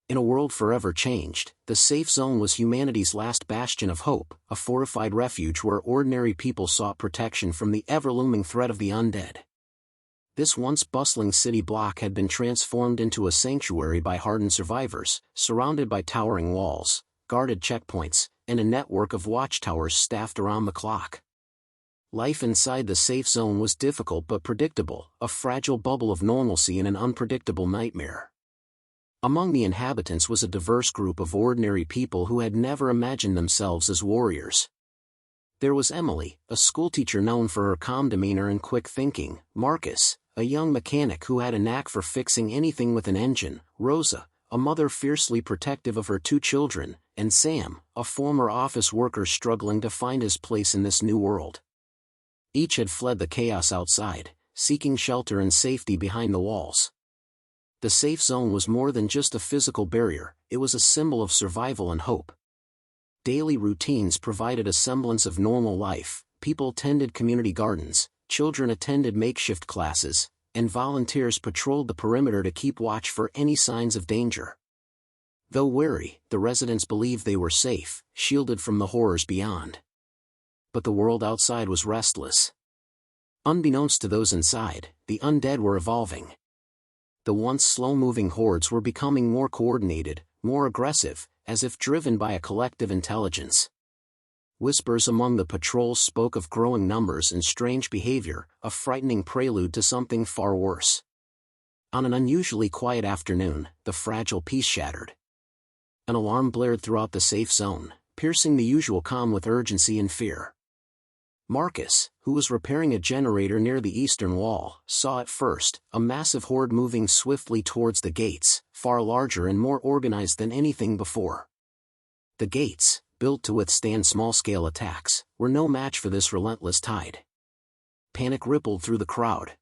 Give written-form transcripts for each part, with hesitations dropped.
In a world forever changed, the safe zone was humanity's last bastion of hope, a fortified refuge where ordinary people sought protection from the ever-looming threat of the undead. This once bustling city block had been transformed into a sanctuary by hardened survivors, surrounded by towering walls, guarded checkpoints, and a network of watchtowers staffed around the clock. Life inside the safe zone was difficult but predictable, a fragile bubble of normalcy in an unpredictable nightmare. Among the inhabitants was a diverse group of ordinary people who had never imagined themselves as warriors. There was Emily, a schoolteacher known for her calm demeanor and quick thinking, Marcus, a young mechanic who had a knack for fixing anything with an engine, Rosa, a mother fiercely protective of her 2 children, and Sam, a former office worker struggling to find his place in this new world. Each had fled the chaos outside, seeking shelter and safety behind the walls. The safe zone was more than just a physical barrier, it was a symbol of survival and hope. Daily routines provided a semblance of normal life, people tended community gardens, children attended makeshift classes, and volunteers patrolled the perimeter to keep watch for any signs of danger. Though wary, the residents believed they were safe, shielded from the horrors beyond. But the world outside was restless. Unbeknownst to those inside, the undead were evolving. The once slow-moving hordes were becoming more coordinated, more aggressive, as if driven by a collective intelligence. Whispers among the patrols spoke of growing numbers and strange behavior, a frightening prelude to something far worse. On an unusually quiet afternoon, the fragile peace shattered. An alarm blared throughout the safe zone, piercing the usual calm with urgency and fear. Marcus, who was repairing a generator near the eastern wall, saw at first a massive horde moving swiftly towards the gates, far larger and more organized than anything before. The gates, built to withstand small-scale attacks, were no match for this relentless tide. Panic rippled through the crowd.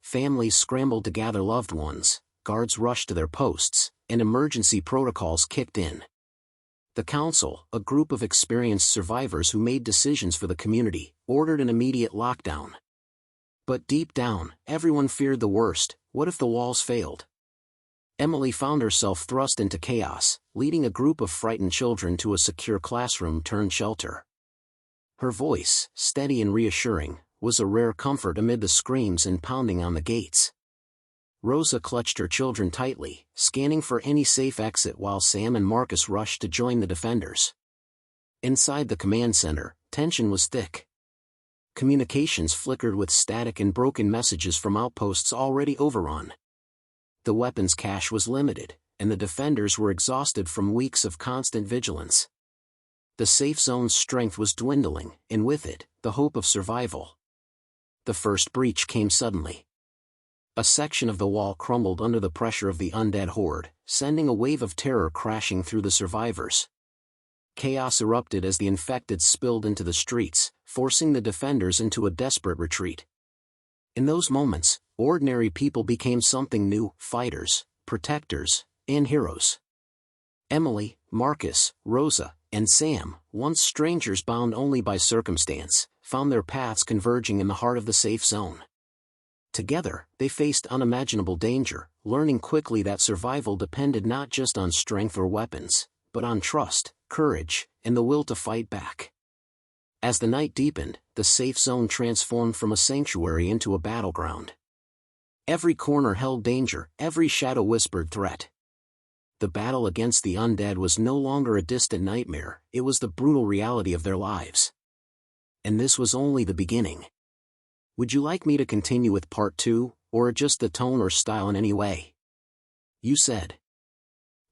Families scrambled to gather loved ones, guards rushed to their posts, and emergency protocols kicked in. The council, a group of experienced survivors who made decisions for the community, ordered an immediate lockdown. But deep down, everyone feared the worst. What if the walls failed? Emily found herself thrust into chaos, leading a group of frightened children to a secure classroom turned shelter. Her voice, steady and reassuring, was a rare comfort amid the screams and pounding on the gates. Rosa clutched her children tightly, scanning for any safe exit while Sam and Marcus rushed to join the defenders. Inside the command center, tension was thick. Communications flickered with static and broken messages from outposts already overrun. The weapons cache was limited, and the defenders were exhausted from weeks of constant vigilance. The safe zone's strength was dwindling, and with it, the hope of survival. The first breach came suddenly. A section of the wall crumbled under the pressure of the undead horde, sending a wave of terror crashing through the survivors. Chaos erupted as the infected spilled into the streets, forcing the defenders into a desperate retreat. In those moments, ordinary people became something new: fighters, protectors, and heroes. Emily, Marcus, Rosa, and Sam, once strangers bound only by circumstance, found their paths converging in the heart of the safe zone. Together, they faced unimaginable danger, learning quickly that survival depended not just on strength or weapons, but on trust, courage, and the will to fight back. As the night deepened, the safe zone transformed from a sanctuary into a battleground. Every corner held danger, every shadow whispered threat. The battle against the undead was no longer a distant nightmare, it was the brutal reality of their lives. And this was only the beginning. Would you like me to continue with part 2, or adjust the tone or style in any way? You said.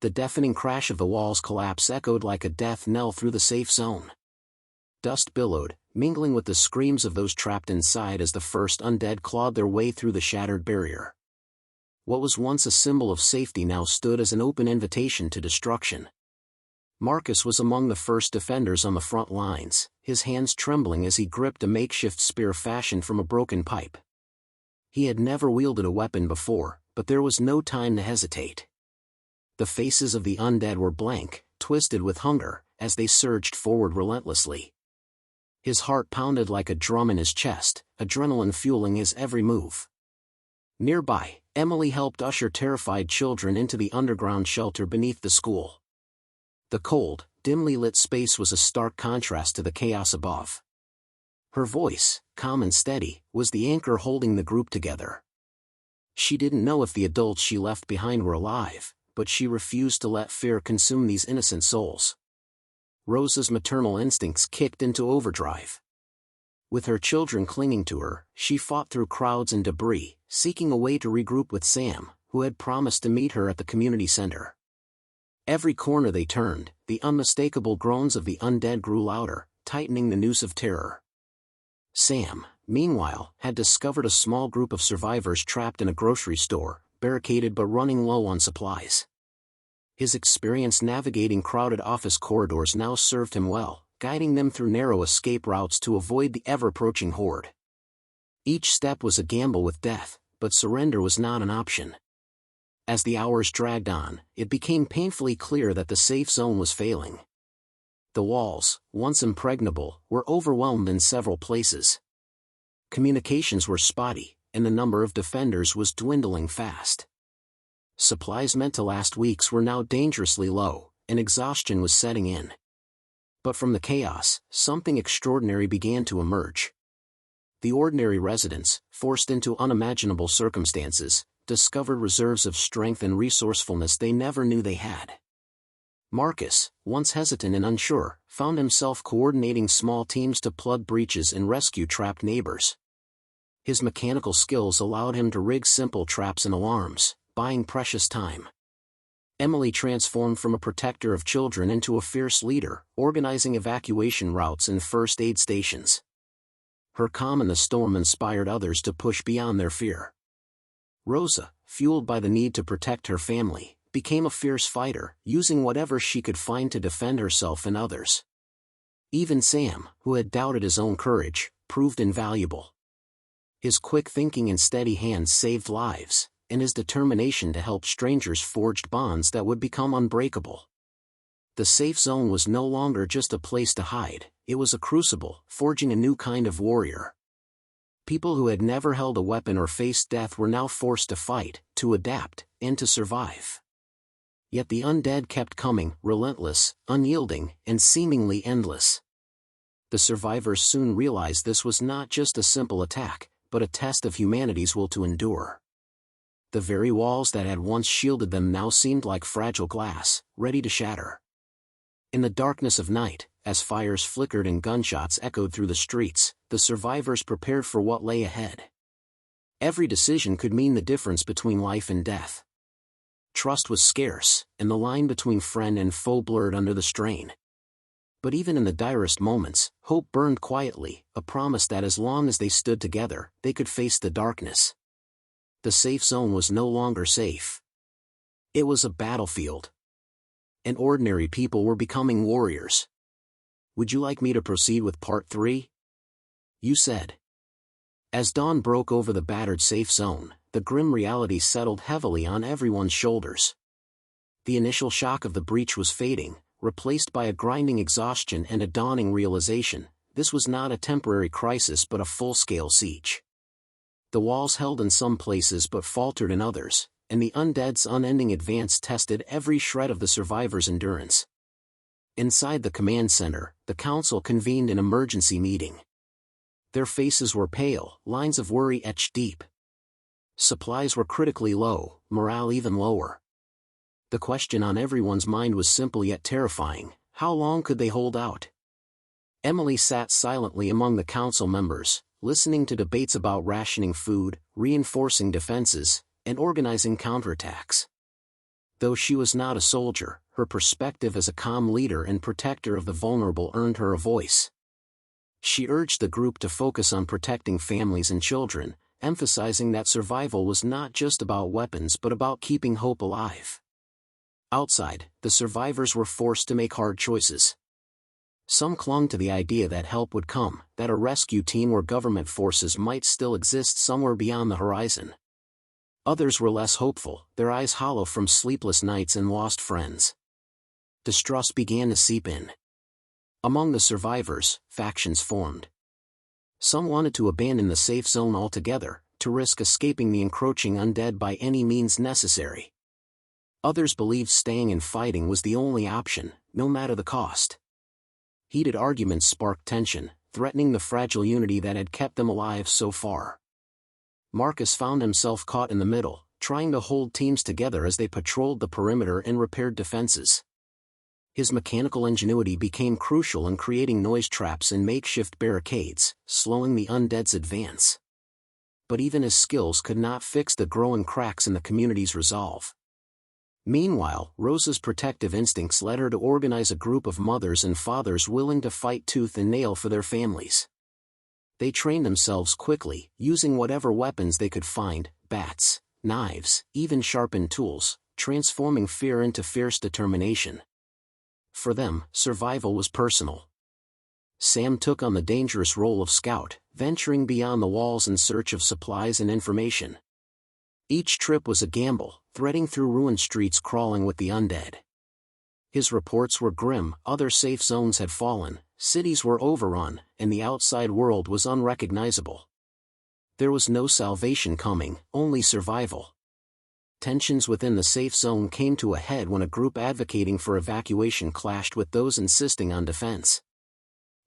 The deafening crash of the wall's collapse echoed like a death knell through the safe zone. Dust billowed, mingling with the screams of those trapped inside as the first undead clawed their way through the shattered barrier. What was once a symbol of safety now stood as an open invitation to destruction. Marcus was among the first defenders on the front lines, his hands trembling as he gripped a makeshift spear fashioned from a broken pipe. He had never wielded a weapon before, but there was no time to hesitate. The faces of the undead were blank, twisted with hunger, as they surged forward relentlessly. His heart pounded like a drum in his chest, adrenaline fueling his every move. Nearby, Emily helped usher terrified children into the underground shelter beneath the school. The cold, dimly lit space was a stark contrast to the chaos above. Her voice, calm and steady, was the anchor holding the group together. She didn't know if the adults she left behind were alive, but she refused to let fear consume these innocent souls. Rosa's maternal instincts kicked into overdrive. With her children clinging to her, she fought through crowds and debris, seeking a way to regroup with Sam, who had promised to meet her at the community center. Every corner they turned, the unmistakable groans of the undead grew louder, tightening the noose of terror. Sam, meanwhile, had discovered a small group of survivors trapped in a grocery store, barricaded but running low on supplies. His experience navigating crowded office corridors now served him well, guiding them through narrow escape routes to avoid the ever-approaching horde. Each step was a gamble with death, but surrender was not an option. As the hours dragged on, it became painfully clear that the safe zone was failing. The walls, once impregnable, were overwhelmed in several places. Communications were spotty, and the number of defenders was dwindling fast. Supplies meant to last weeks were now dangerously low, and exhaustion was setting in. But from the chaos, something extraordinary began to emerge. The ordinary residents, forced into unimaginable circumstances, discovered reserves of strength and resourcefulness they never knew they had. Marcus, once hesitant and unsure, found himself coordinating small teams to plug breaches and rescue trapped neighbors. His mechanical skills allowed him to rig simple traps and alarms, buying precious time. Emily transformed from a protector of children into a fierce leader, organizing evacuation routes and first aid stations. Her calm in the storm inspired others to push beyond their fear. Rosa, fueled by the need to protect her family, became a fierce fighter, using whatever she could find to defend herself and others. Even Sam, who had doubted his own courage, proved invaluable. His quick thinking and steady hands saved lives, and his determination to help strangers forged bonds that would become unbreakable. The safe zone was no longer just a place to hide, it was a crucible, forging a new kind of warrior. People who had never held a weapon or faced death were now forced to fight, to adapt, and to survive. Yet the undead kept coming, relentless, unyielding, and seemingly endless. The survivors soon realized this was not just a simple attack, but a test of humanity's will to endure. The very walls that had once shielded them now seemed like fragile glass, ready to shatter. In the darkness of night, as fires flickered and gunshots echoed through the streets, the survivors prepared for what lay ahead. Every decision could mean the difference between life and death. Trust was scarce, and the line between friend and foe blurred under the strain. But even in the direst moments, hope burned quietly, a promise that as long as they stood together, they could face the darkness. The safe zone was no longer safe. It was a battlefield. And ordinary people were becoming warriors. Would you like me to proceed with part 3? You said. As dawn broke over the battered safe zone, the grim reality settled heavily on everyone's shoulders. The initial shock of the breach was fading, replaced by a grinding exhaustion and a dawning realization: this was not a temporary crisis but a full-scale siege. The walls held in some places but faltered in others, and the undead's unending advance tested every shred of the survivors' endurance. Inside the command center, the council convened an emergency meeting. Their faces were pale, lines of worry etched deep. Supplies were critically low, morale even lower. The question on everyone's mind was simple yet terrifying: how long could they hold out? Emily sat silently among the council members, listening to debates about rationing food, reinforcing defenses, and organizing counterattacks. Though she was not a soldier, her perspective as a calm leader and protector of the vulnerable earned her a voice. She urged the group to focus on protecting families and children, emphasizing that survival was not just about weapons but about keeping hope alive. Outside, the survivors were forced to make hard choices. Some clung to the idea that help would come, that a rescue team or government forces might still exist somewhere beyond the horizon. Others were less hopeful, their eyes hollow from sleepless nights and lost friends. Distrust began to seep in. Among the survivors, factions formed. Some wanted to abandon the safe zone altogether, to risk escaping the encroaching undead by any means necessary. Others believed staying and fighting was the only option, no matter the cost. Heated arguments sparked tension, threatening the fragile unity that had kept them alive so far. Marcus found himself caught in the middle, trying to hold teams together as they patrolled the perimeter and repaired defenses. His mechanical ingenuity became crucial in creating noise traps and makeshift barricades, slowing the undead's advance. But even his skills could not fix the growing cracks in the community's resolve. Meanwhile, Rosa's protective instincts led her to organize a group of mothers and fathers willing to fight tooth and nail for their families. They trained themselves quickly, using whatever weapons they could find, bats, knives, even sharpened tools, transforming fear into fierce determination. For them, survival was personal. Sam took on the dangerous role of scout, venturing beyond the walls in search of supplies and information. Each trip was a gamble, threading through ruined streets crawling with the undead. His reports were grim, other safe zones had fallen, cities were overrun, and the outside world was unrecognizable. There was no salvation coming, only survival. Tensions within the safe zone came to a head when a group advocating for evacuation clashed with those insisting on defense.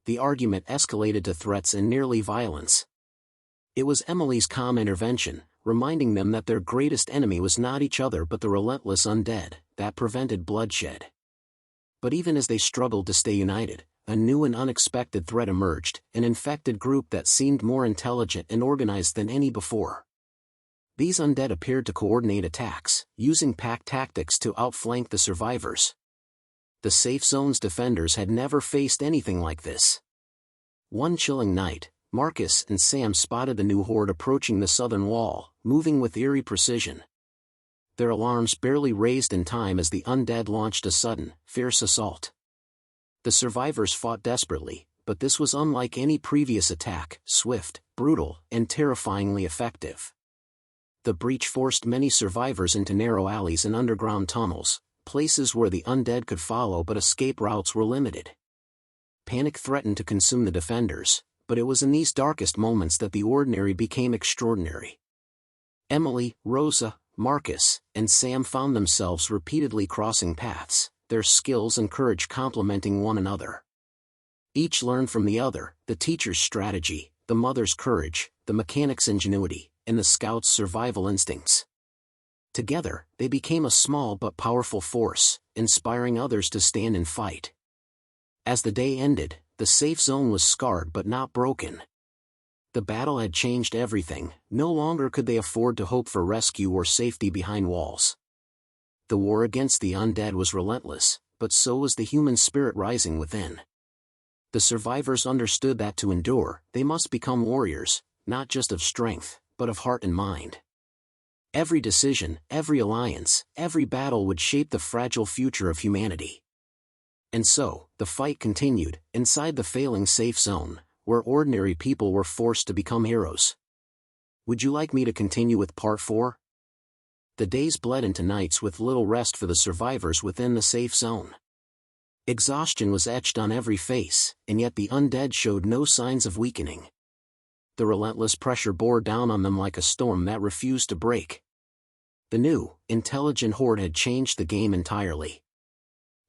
The argument escalated to threats and nearly violence. It was Emily's calm intervention, reminding them that their greatest enemy was not each other but the relentless undead, that prevented bloodshed. But even as they struggled to stay united, a new and unexpected threat emerged, an infected group that seemed more intelligent and organized than any before. These undead appeared to coordinate attacks, using pack tactics to outflank the survivors. The safe zone's defenders had never faced anything like this. One chilling night, Marcus and Sam spotted the new horde approaching the southern wall, moving with eerie precision. Their alarms barely raised in time as the undead launched a sudden, fierce assault. The survivors fought desperately, but this was unlike any previous attack, swift, brutal, and terrifyingly effective. The breach forced many survivors into narrow alleys and underground tunnels, places where the undead could follow but escape routes were limited. Panic threatened to consume the defenders, but it was in these darkest moments that the ordinary became extraordinary. Emily, Rosa, Marcus, and Sam found themselves repeatedly crossing paths, their skills and courage complementing one another. Each learned from the other, the teacher's strategy, the mother's courage, the mechanic's ingenuity, and the scout's survival instincts. Together, they became a small but powerful force, inspiring others to stand and fight. As the day ended, the safe zone was scarred but not broken. The battle had changed everything, no longer could they afford to hope for rescue or safety behind walls. The war against the undead was relentless, but so was the human spirit rising within. The survivors understood that to endure, they must become warriors, not just of strength, but of heart and mind. Every decision, every alliance, every battle would shape the fragile future of humanity. And so, the fight continued, inside the failing safe zone, where ordinary people were forced to become heroes. Would you like me to continue with Part 4? The days bled into nights with little rest for the survivors within the safe zone. Exhaustion was etched on every face, and yet the undead showed no signs of weakening. The relentless pressure bore down on them like a storm that refused to break. The new, intelligent horde had changed the game entirely.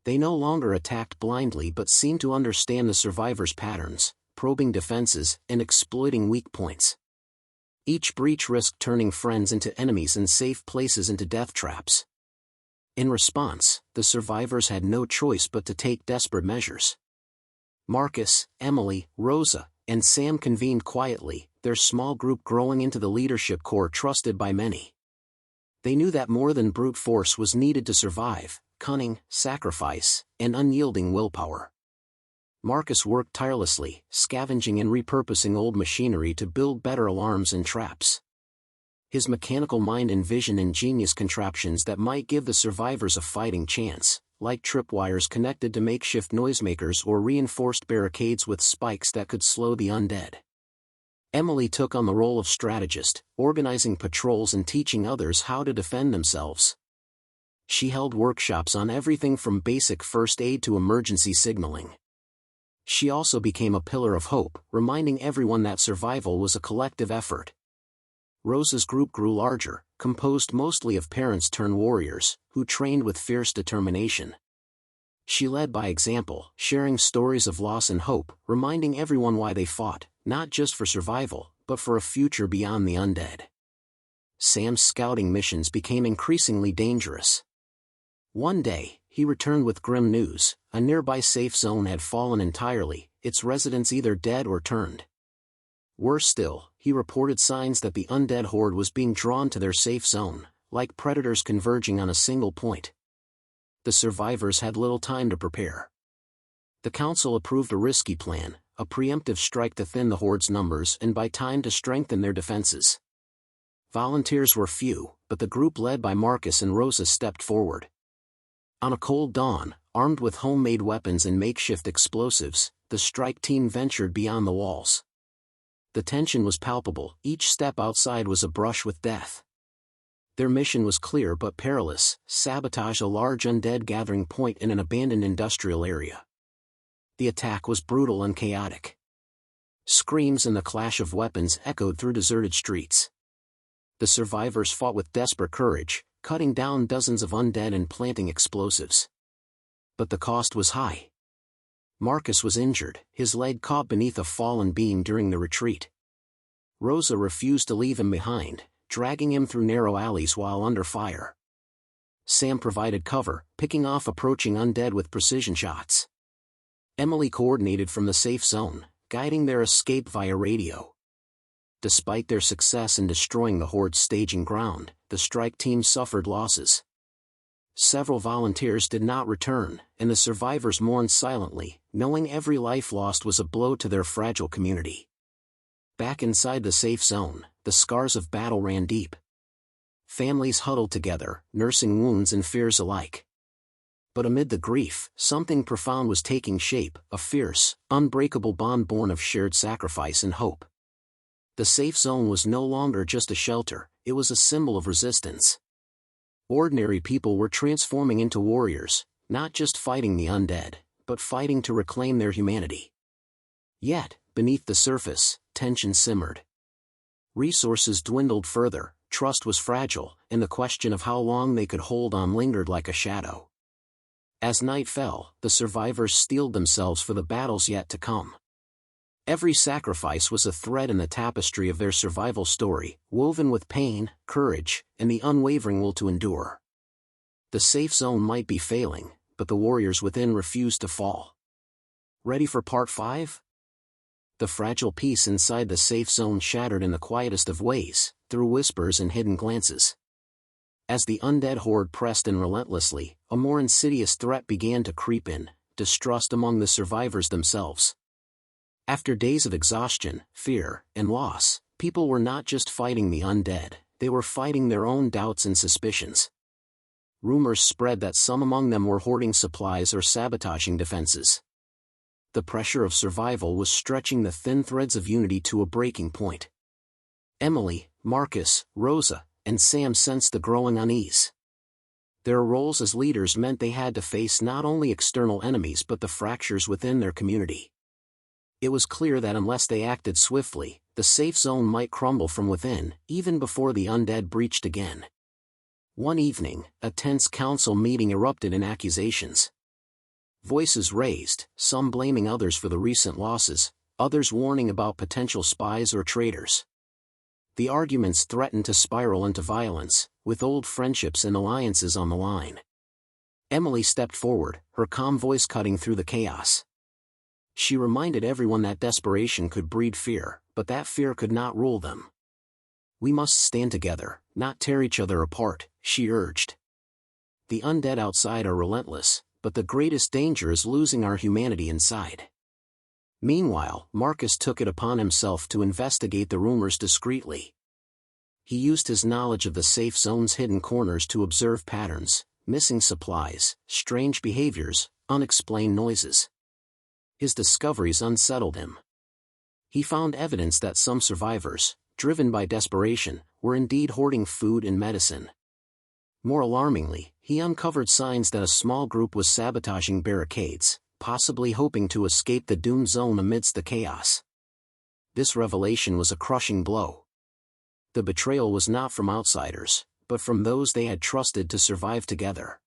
They no longer attacked blindly but seemed to understand the survivors' patterns, probing defenses, and exploiting weak points. Each breach risked turning friends into enemies and safe places into death traps. In response, the survivors had no choice but to take desperate measures. Marcus, Emily, Rosa, and Sam convened quietly, their small group growing into the leadership core trusted by many. They knew that more than brute force was needed to survive: cunning, sacrifice, and unyielding willpower. Marcus worked tirelessly, scavenging and repurposing old machinery to build better alarms and traps. His mechanical mind envisioned ingenious contraptions that might give the survivors a fighting chance, like tripwires connected to makeshift noisemakers or reinforced barricades with spikes that could slow the undead. Emily took on the role of strategist, organizing patrols and teaching others how to defend themselves. She held workshops on everything from basic first aid to emergency signaling. She also became a pillar of hope, reminding everyone that survival was a collective effort. Rosa's group grew larger, composed mostly of parents-turned-warriors, who trained with fierce determination. She led by example, sharing stories of loss and hope, reminding everyone why they fought, not just for survival, but for a future beyond the undead. Sam's scouting missions became increasingly dangerous. One day, he returned with grim news: a nearby safe zone had fallen entirely, its residents either dead or turned. Worse still, he reported signs that the undead horde was being drawn to their safe zone, like predators converging on a single point. The survivors had little time to prepare. The council approved a risky plan, a preemptive strike to thin the horde's numbers and buy time to strengthen their defenses. Volunteers were few, but the group led by Marcus and Rosa stepped forward. On a cold dawn, armed with homemade weapons and makeshift explosives, the strike team ventured beyond the walls. The tension was palpable, each step outside was a brush with death. Their mission was clear but perilous: sabotage a large undead gathering point in an abandoned industrial area. The attack was brutal and chaotic. Screams and the clash of weapons echoed through deserted streets. The survivors fought with desperate courage, cutting down dozens of undead and planting explosives. But the cost was high. Marcus was injured, his leg caught beneath a fallen beam during the retreat. Rosa refused to leave him behind, dragging him through narrow alleys while under fire. Sam provided cover, picking off approaching undead with precision shots. Emily coordinated from the safe zone, guiding their escape via radio. Despite their success in destroying the horde's staging ground, the strike team suffered losses. Several volunteers did not return, and the survivors mourned silently, knowing every life lost was a blow to their fragile community. Back inside the safe zone, the scars of battle ran deep. Families huddled together, nursing wounds and fears alike. But amid the grief, something profound was taking shape, a fierce, unbreakable bond born of shared sacrifice and hope. The safe zone was no longer just a shelter, it was a symbol of resistance. Ordinary people were transforming into warriors, not just fighting the undead, but fighting to reclaim their humanity. Yet, beneath the surface, tension simmered. Resources dwindled further, trust was fragile, and the question of how long they could hold on lingered like a shadow. As night fell, the survivors steeled themselves for the battles yet to come. Every sacrifice was a thread in the tapestry of their survival story, woven with pain, courage, and the unwavering will to endure. The safe zone might be failing, but the warriors within refused to fall. Ready for part 5? The fragile peace inside the safe zone shattered in the quietest of ways, through whispers and hidden glances. As the undead horde pressed in relentlessly, a more insidious threat began to creep in: distrust among the survivors themselves. After days of exhaustion, fear, and loss, people were not just fighting the undead, they were fighting their own doubts and suspicions. Rumors spread that some among them were hoarding supplies or sabotaging defenses. The pressure of survival was stretching the thin threads of unity to a breaking point. Emily, Marcus, Rosa, and Sam sensed the growing unease. Their roles as leaders meant they had to face not only external enemies but the fractures within their community. It was clear that unless they acted swiftly, the safe zone might crumble from within, even before the undead breached again. One evening, a tense council meeting erupted in accusations. Voices raised, some blaming others for the recent losses, others warning about potential spies or traitors. The arguments threatened to spiral into violence, with old friendships and alliances on the line. Emily stepped forward, her calm voice cutting through the chaos. She reminded everyone that desperation could breed fear, but that fear could not rule them. "We must stand together, not tear each other apart," she urged. "The undead outside are relentless, but the greatest danger is losing our humanity inside." Meanwhile, Marcus took it upon himself to investigate the rumors discreetly. He used his knowledge of the safe zone's hidden corners to observe patterns: missing supplies, strange behaviors, unexplained noises. His discoveries unsettled him. He found evidence that some survivors, driven by desperation, were indeed hoarding food and medicine. More alarmingly, he uncovered signs that a small group was sabotaging barricades, possibly hoping to escape the doom zone amidst the chaos. This revelation was a crushing blow. The betrayal was not from outsiders, but from those they had trusted to survive together.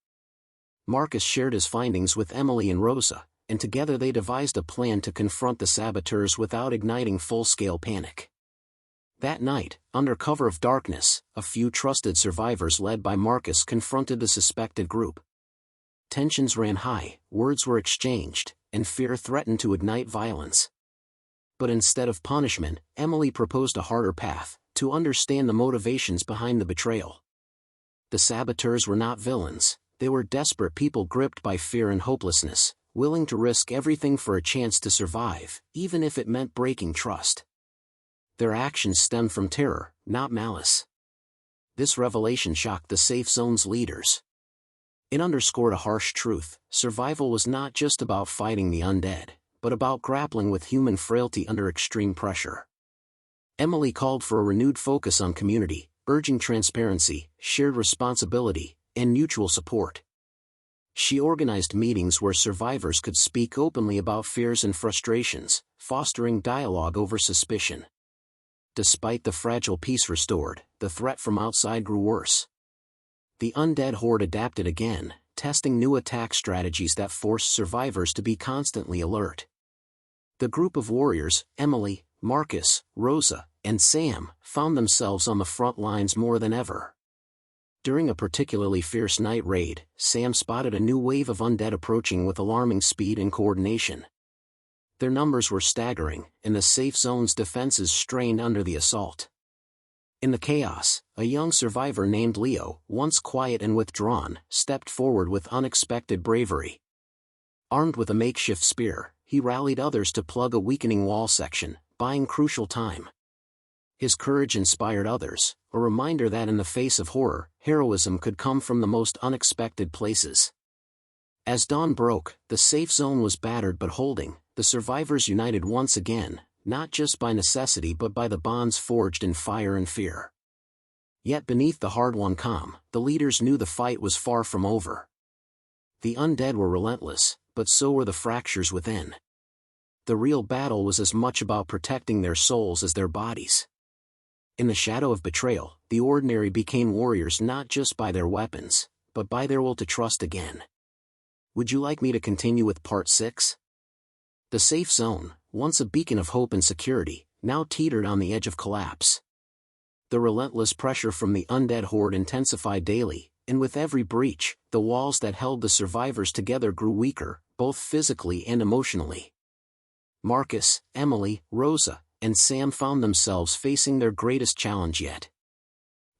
Marcus shared his findings with Emily and Rosa, and together they devised a plan to confront the saboteurs without igniting full-scale panic. That night, under cover of darkness, a few trusted survivors led by Marcus confronted the suspected group. Tensions ran high, words were exchanged, and fear threatened to ignite violence. But instead of punishment, Emily proposed a harder path, to understand the motivations behind the betrayal. The saboteurs were not villains, they were desperate people gripped by fear and hopelessness, willing to risk everything for a chance to survive, even if it meant breaking trust. Their actions stemmed from terror, not malice. This revelation shocked the safe zone's leaders. It underscored a harsh truth: survival was not just about fighting the undead, but about grappling with human frailty under extreme pressure. Emily called for a renewed focus on community, urging transparency, shared responsibility, and mutual support. She organized meetings where survivors could speak openly about fears and frustrations, fostering dialogue over suspicion. Despite the fragile peace restored, the threat from outside grew worse. The undead horde adapted again, testing new attack strategies that forced survivors to be constantly alert. The group of warriors, Emily, Marcus, Rosa, and Sam, found themselves on the front lines more than ever. During a particularly fierce night raid, Sam spotted a new wave of undead approaching with alarming speed and coordination. Their numbers were staggering, and the safe zone's defenses strained under the assault. In the chaos, a young survivor named Leo, once quiet and withdrawn, stepped forward with unexpected bravery. Armed with a makeshift spear, he rallied others to plug a weakening wall section, buying crucial time. His courage inspired others, a reminder that in the face of horror, heroism could come from the most unexpected places. As dawn broke, the safe zone was battered but holding. The survivors united once again, not just by necessity but by the bonds forged in fire and fear. Yet beneath the hard-won calm, the leaders knew the fight was far from over. The undead were relentless, but so were the fractures within. The real battle was as much about protecting their souls as their bodies. In the shadow of betrayal, the ordinary became warriors not just by their weapons, but by their will to trust again. Would you like me to continue with Part 6? The safe zone, once a beacon of hope and security, now teetered on the edge of collapse. The relentless pressure from the undead horde intensified daily, and with every breach, the walls that held the survivors together grew weaker, both physically and emotionally. Marcus, Emily, Rosa, and Sam found themselves facing their greatest challenge yet.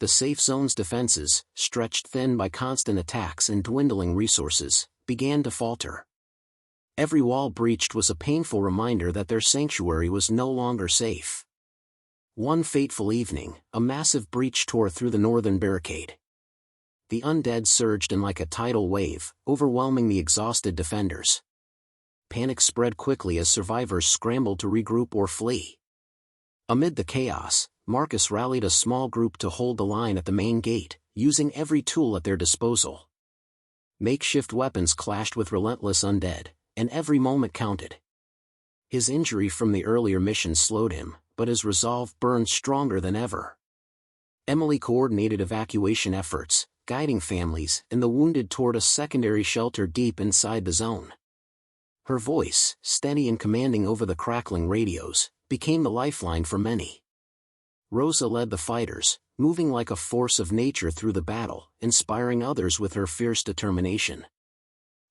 The safe zone's defenses, stretched thin by constant attacks and dwindling resources, began to falter. Every wall breached was a painful reminder that their sanctuary was no longer safe. One fateful evening, a massive breach tore through the northern barricade. The undead surged in like a tidal wave, overwhelming the exhausted defenders. Panic spread quickly as survivors scrambled to regroup or flee. Amid the chaos, Marcus rallied a small group to hold the line at the main gate, using every tool at their disposal. Makeshift weapons clashed with relentless undead, and every moment counted. His injury from the earlier mission slowed him, but his resolve burned stronger than ever. Emily coordinated evacuation efforts, guiding families and the wounded toward a secondary shelter deep inside the zone. Her voice, steady and commanding over the crackling radios, became the lifeline for many. Rosa led the fighters, moving like a force of nature through the battle, inspiring others with her fierce determination.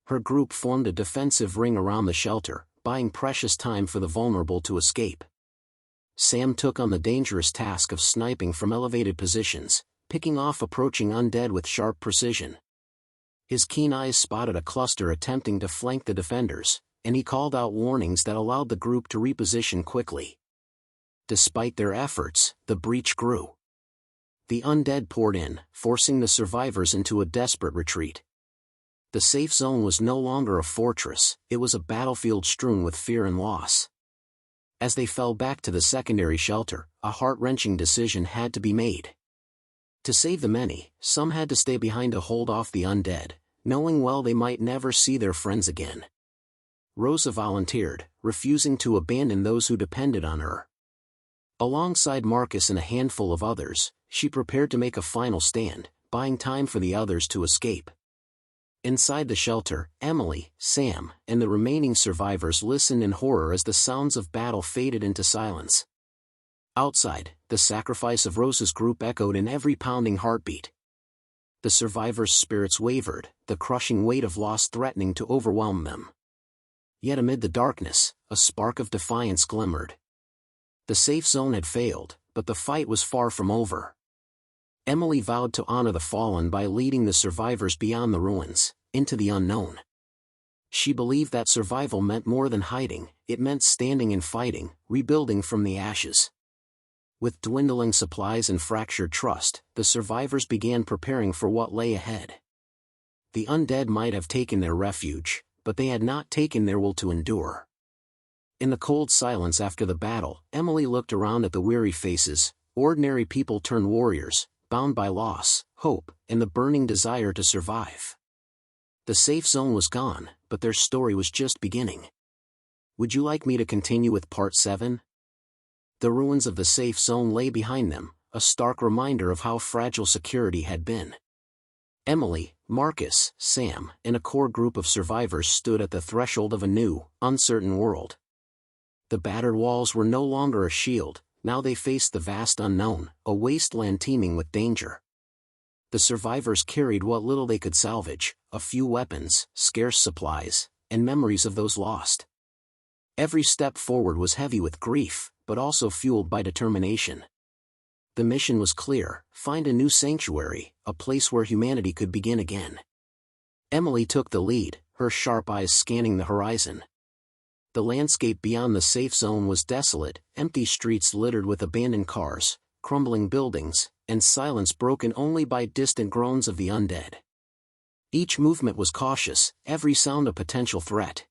Her group formed a defensive ring around the shelter, buying precious time for the vulnerable to escape. Sam took on the dangerous task of sniping from elevated positions, picking off approaching undead with sharp precision. His keen eyes spotted a cluster attempting to flank the defenders, and he called out warnings that allowed the group to reposition quickly. Despite their efforts, the breach grew. The undead poured in, forcing the survivors into a desperate retreat. The safe zone was no longer a fortress, it was a battlefield strewn with fear and loss. As they fell back to the secondary shelter, a heart-wrenching decision had to be made. To save the many, some had to stay behind to hold off the undead, knowing well they might never see their friends again. Rosa volunteered, refusing to abandon those who depended on her. Alongside Marcus and a handful of others, she prepared to make a final stand, buying time for the others to escape. Inside the shelter, Emily, Sam, and the remaining survivors listened in horror as the sounds of battle faded into silence. Outside, the sacrifice of Rose's group echoed in every pounding heartbeat. The survivors' spirits wavered, the crushing weight of loss threatening to overwhelm them. Yet amid the darkness, a spark of defiance glimmered. The safe zone had failed, but the fight was far from over. Emily vowed to honor the fallen by leading the survivors beyond the ruins, into the unknown. She believed that survival meant more than hiding, it meant standing and fighting, rebuilding from the ashes. With dwindling supplies and fractured trust, the survivors began preparing for what lay ahead. The undead might have taken their refuge, but they had not taken their will to endure. In the cold silence after the battle, Emily looked around at the weary faces, ordinary people turned warriors, bound by loss, hope, and the burning desire to survive. The safe zone was gone, but their story was just beginning. Would you like me to continue with Part 7? The ruins of the safe zone lay behind them, a stark reminder of how fragile security had been. Emily, Marcus, Sam, and a core group of survivors stood at the threshold of a new, uncertain world. The battered walls were no longer a shield, now they faced the vast unknown, a wasteland teeming with danger. The survivors carried what little they could salvage, a few weapons, scarce supplies, and memories of those lost. Every step forward was heavy with grief, but also fueled by determination. The mission was clear: find a new sanctuary, a place where humanity could begin again. Emily took the lead, her sharp eyes scanning the horizon. The landscape beyond the safe zone was desolate, empty streets littered with abandoned cars, crumbling buildings, and silence broken only by distant groans of the undead. Each movement was cautious, every sound a potential threat.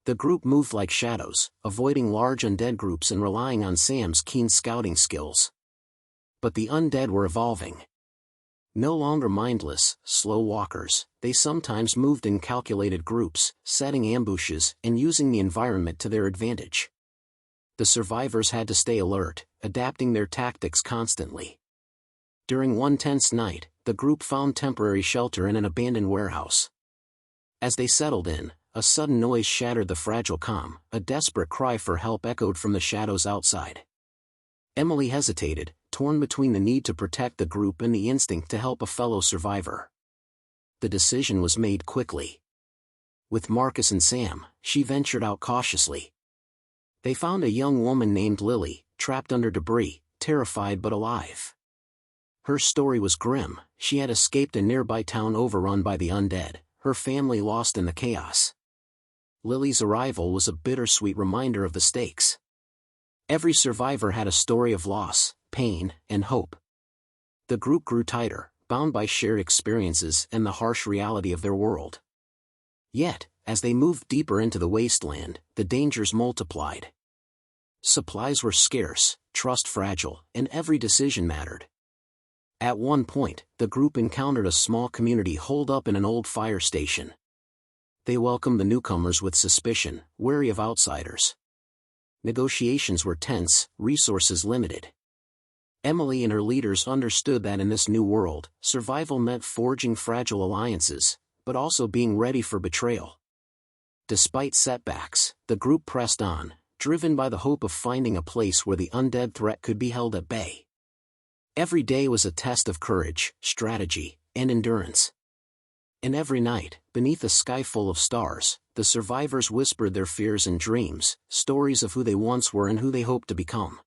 The group moved like shadows, avoiding large undead groups and relying on Sam's keen scouting skills. But the undead were evolving. No longer mindless, slow walkers, they sometimes moved in calculated groups, setting ambushes and using the environment to their advantage. The survivors had to stay alert, adapting their tactics constantly. During one tense night, the group found temporary shelter in an abandoned warehouse. As they settled in, a sudden noise shattered the fragile calm, a desperate cry for help echoed from the shadows outside. Emily hesitated, torn between the need to protect the group and the instinct to help a fellow survivor. The decision was made quickly. With Marcus and Sam, she ventured out cautiously. They found a young woman named Lily, trapped under debris, terrified but alive. Her story was grim: she had escaped a nearby town overrun by the undead, her family lost in the chaos. Lily's arrival was a bittersweet reminder of the stakes. Every survivor had a story of loss, pain, and hope. The group grew tighter, bound by shared experiences and the harsh reality of their world. Yet, as they moved deeper into the wasteland, the dangers multiplied. Supplies were scarce, trust fragile, and every decision mattered. At one point, the group encountered a small community holed up in an old fire station. They welcomed the newcomers with suspicion, wary of outsiders. Negotiations were tense, resources limited. Emily and her leaders understood that in this new world, survival meant forging fragile alliances, but also being ready for betrayal. Despite setbacks, the group pressed on, driven by the hope of finding a place where the undead threat could be held at bay. Every day was a test of courage, strategy, and endurance. And every night, beneath a sky full of stars, the survivors whispered their fears and dreams, stories of who they once were and who they hoped to become.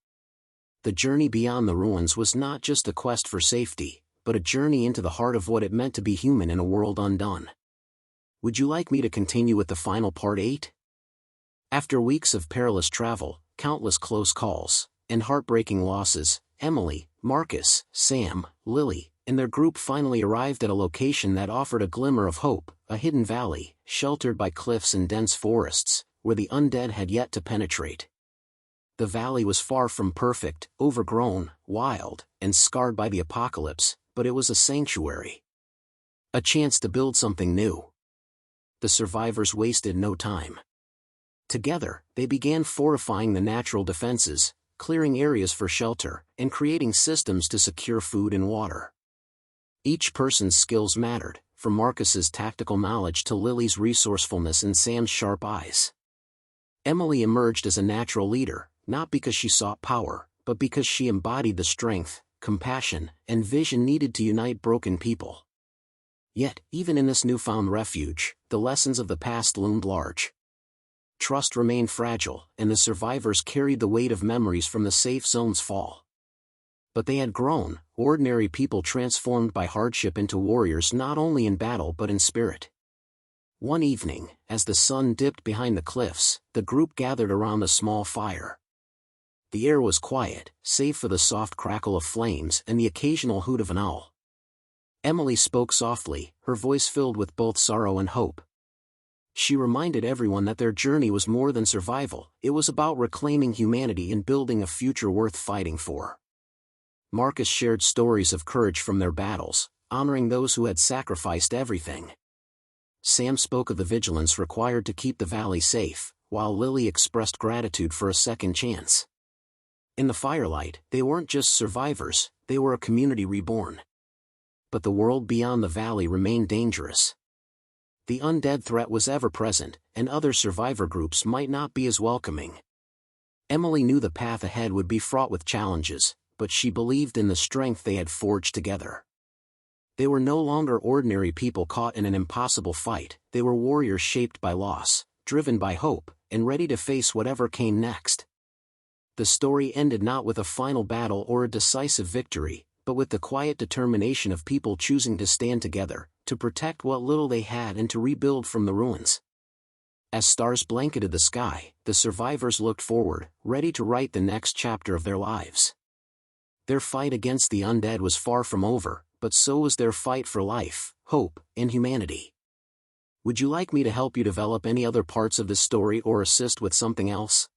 The journey beyond the ruins was not just a quest for safety, but a journey into the heart of what it meant to be human in a world undone. Would you like me to continue with the final Part 8? After weeks of perilous travel, countless close calls, and heartbreaking losses, Emily, Marcus, Sam, Lily, and their group finally arrived at a location that offered a glimmer of hope, a hidden valley, sheltered by cliffs and dense forests, where the undead had yet to penetrate. The valley was far from perfect, overgrown, wild, and scarred by the apocalypse, but it was a sanctuary. A chance to build something new. The survivors wasted no time. Together, they began fortifying the natural defenses, clearing areas for shelter, and creating systems to secure food and water. Each person's skills mattered, from Marcus's tactical knowledge to Lily's resourcefulness and Sam's sharp eyes. Emily emerged as a natural leader, not because she sought power, but because she embodied the strength, compassion, and vision needed to unite broken people. Yet, even in this newfound refuge, the lessons of the past loomed large. Trust remained fragile, and the survivors carried the weight of memories from the safe zone's fall. But they had grown, ordinary people transformed by hardship into warriors not only in battle but in spirit. One evening, as the sun dipped behind the cliffs, the group gathered around a small fire. The air was quiet, save for the soft crackle of flames and the occasional hoot of an owl. Emily spoke softly, her voice filled with both sorrow and hope. She reminded everyone that their journey was more than survival, it was about reclaiming humanity and building a future worth fighting for. Marcus shared stories of courage from their battles, honoring those who had sacrificed everything. Sam spoke of the vigilance required to keep the valley safe, while Lily expressed gratitude for a second chance. In the firelight, they weren't just survivors, they were a community reborn. But the world beyond the valley remained dangerous. The undead threat was ever present, and other survivor groups might not be as welcoming. Emily knew the path ahead would be fraught with challenges, but she believed in the strength they had forged together. They were no longer ordinary people caught in an impossible fight, they were warriors shaped by loss, driven by hope, and ready to face whatever came next. The story ended not with a final battle or a decisive victory, but with the quiet determination of people choosing to stand together, to protect what little they had and to rebuild from the ruins. As stars blanketed the sky, the survivors looked forward, ready to write the next chapter of their lives. Their fight against the undead was far from over, but so was their fight for life, hope, and humanity. Would you like me to help you develop any other parts of this story or assist with something else?